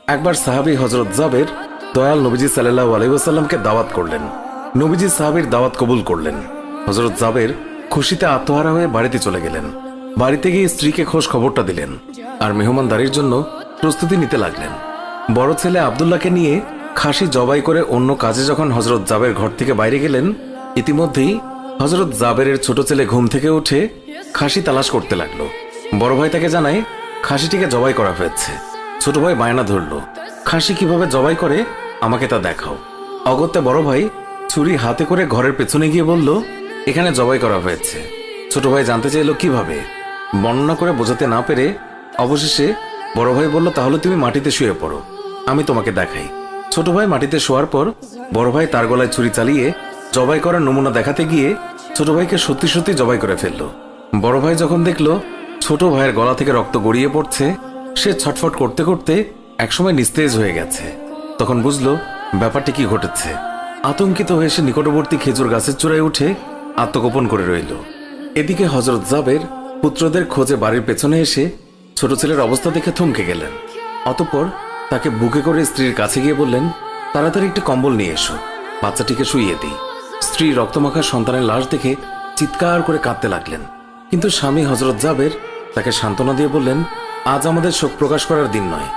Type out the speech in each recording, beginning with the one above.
একবার সাহাবী হযরত জাবের দয়াল নবীজি সাল্লাল্লাহু আলাইহি ওয়াসাল্লামকে দাওয়াত করলেন। নবীজি সাহাবীর দাওয়াত কবুল করলেন। হযরত জাবের খুশিতে আত্মহারা হয়ে বাড়িতে চলে গেলেন। বাড়িতে গিয়ে স্ত্রীকে খোঁজ খবরটা দিলেন আর মেহমানদারির জন্য প্রস্তুতি নিতে লাগলেন। বড় ছেলে আব্দুল্লাহকে নিয়ে খাসি জবাই করে অন্য কাজে যখন হযরত জাবের ঘর থেকে বাইরে গেলেন, ইতিমধ্যেই হযরত জাবেরের ছোট ছেলে ঘুম থেকে উঠে খাসি তালাশ করতে লাগলো। বড় ভাই তাকে জানায় খাসিটিকে জবাই করা হয়েছে। ছোট ভাই বায়না ধরলো, খাসি কিভাবে জবাই করে আমাকে তা দেখাও। অগত্যা বড় ভাই ছুরি হাতে করে ঘরের পেছনে গিয়ে বলল, এখানে জবাই করা হয়েছে। ছোট ভাই জানতে চাইল কিভাবে। বর্ণনা করে বোঝাতে না পেরে অবশেষে বড় ভাই বলল, তাহলে তুমি মাটিতে শুয়ে পড়ো, আমি তোমাকে দেখাই। ছোট ভাই মাটিতে শোয়ার পর বড় ভাই তার গলায় ছুরি চালিয়ে জবাই করার নমুনা দেখাতে গিয়ে ছোট ভাইকে সত্যি সত্যি জবাই করে ফেলল। বড় ভাই যখন দেখল ছোট ভাইয়ের গলা থেকে রক্ত গড়িয়ে পড়ছে, সে ছটফট করতে করতে একসময় নিস্তেজ হয়ে গেছে। তখন বুঝলো ব্যাপারটি কি ঘটেছে। আতঙ্কিত হয়ে সে নিকটবর্তী খেজুর গাছের চূড়ায় উঠে আত্মগোপন করে রইল। এদিকে হযরত জাবের পুত্রদের খোঁজে বাড়ির পেছনে এসে ছোট ছেলের অবস্থা দেখে থমকে গেলেন। অতঃপর তাকে বুকে করে স্ত্রীর কাছে গিয়ে বললেন, তাড়াতাড়ি একটি কম্বল নিয়ে এসো, বাচ্চাটিকে শুইয়ে দিই। স্ত্রী রক্তমাখা সন্তানের লাশ দেখে চিৎকার করে কাঁদতে লাগলেন। কিন্তু স্বামী হযরত জাবের তাকে সান্ত্বনা দিয়ে বললেন, আজ আমাদের শোক প্রকাশ করার দিন নয়,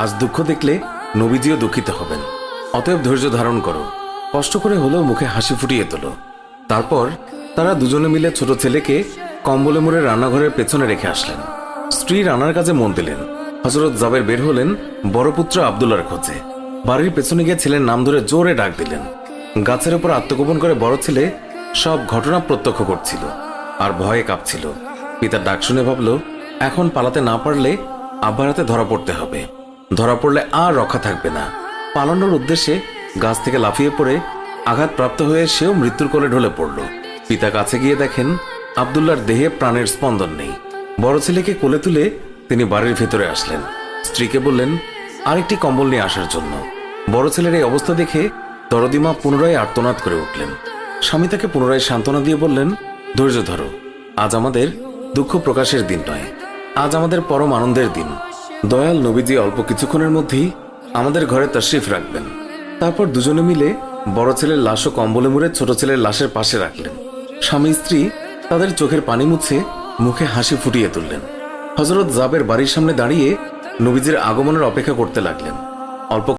আজ দুঃখ দেখলে নবীজিও দুঃখিত হবেন। অতএব ধৈর্য ধারণ করো, কষ্ট করে হলেও মুখে হাসি ফুটিয়ে তোলো। তারপর তারা দুজনে মিলে ছোট ছেলেকে কম্বলে মুড়ে রান্নাঘরের পেছনে রেখে আসলেন। স্ত্রী রান্নার কাজে মন দিলেন। হযরত জাবের বের হলেন বড় পুত্র আব্দুল্লাহর খোঁজে। বাড়ির পেছনে গিয়ে ছেলের নাম ধরে জোরে ডাক দিলেন। গাছের উপর আত্মগোপন করে বড় ছেলে সব ঘটনা প্রত্যক্ষ করছিল আর ভয়ে কাঁপছিল। পিতার ডাক শুনে ভাবল, এখন পালাতে না পারলে আব্বার হাতে ধরা পড়তে হবে। ধরা পড়লে আর রক্ষা থাকবে না। পালানোর উদ্দেশ্যে গাছ থেকে লাফিয়ে পড়ে আঘাতপ্রাপ্ত হয়ে সেও মৃত্যুর কোলে ঢলে পড়ল। পিতা কাছে গিয়ে দেখেন আব্দুল্লাহর দেহে প্রাণের স্পন্দন নেই। বড় ছেলেকে কোলে তুলে তিনি বাড়ির ভেতরে আসলেন। স্ত্রীকে বললেন আরেকটি কম্বল নিয়ে আসার জন্য। বড় ছেলের এই অবস্থা দেখে দরদিমা পুনরায় আর্তনাদ করে উঠলেন। স্বামী তাকে পুনরায় সান্ত্বনা দিয়ে বললেন, ধৈর্য ধরো, আজ আমাদের দুঃখ প্রকাশের দিন নয়, আজ আমাদের পরম আনন্দের দিন। দয়াল নবীজি অল্প কিছুক্ষণের মধ্যেই আমাদের ঘরে তাশরিফ রাখবেন। তারপর দুজনে মিলে বড় ছেলের লাশও কম্বলে মুড়ে ছোট ছেলের লাশের পাশে রাখলেন। স্বামী স্ত্রী তাদের চোখের পানি মুছে মুখে হাসি ফুটিয়ে তুললেন। হযরত জাবের বাড়ির সামনে দাঁড়িয়ে নবীজির আগমনের অপেক্ষা করতে লাগলেন। অল্প